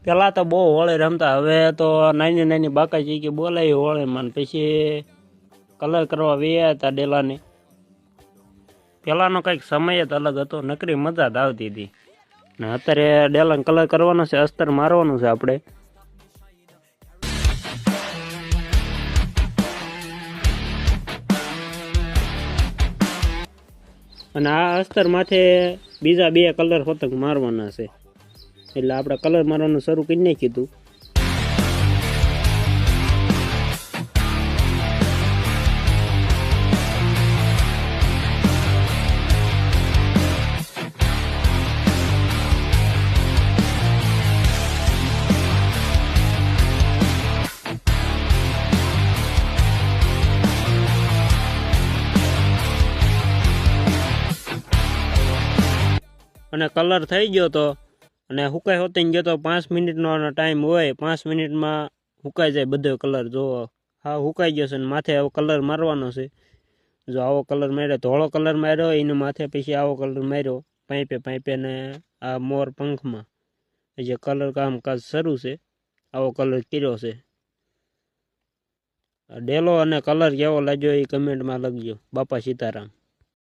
પેલા તો બહુ હોળી રમતા, હવે તો નાની નાની બાકા ચીકી બોલાવી હોળીમાં, પછી કલર કરવા વ્યા હતા ડેલાને. પેલાનો કંઈક સમય જ અલગ હતો, નકરી મજા જ આવતી હતી. ને અત્યારે ડેલાને કલર કરવાનો છે, અસ્તર મારવાનું છે આપણે. અને આ અસ્તર માથે બીજા 2 કલર પતંગ મારવાના છે, એટલે આપણે કલર મારવાનું શરૂ કરી નાખ્યું હતું. અને કલર થઈ ગયો તો, અને હુકાઈ હોતી ગયો તો 5 મિનિટનો ટાઈમ હોય, 5 મિનિટમાં હુકાઈ જાય બધો કલર. જો હા હુકાઈ ગયો છે, ને માથે આવો કલર મારવાનો છે. જો આવો કલર માર્યો, ધોળો કલર માર્યો, એને માથે પછી આવો કલર માર્યો પાઇપે ને આ મોર પંખમાં જે કલર કામકાજ શરૂ છે, આવો કલર કર્યો છે. ડેલો અને કલર કેવો લાગ્યો એ કમેન્ટમાં લખજો. બાપા સીતારામ.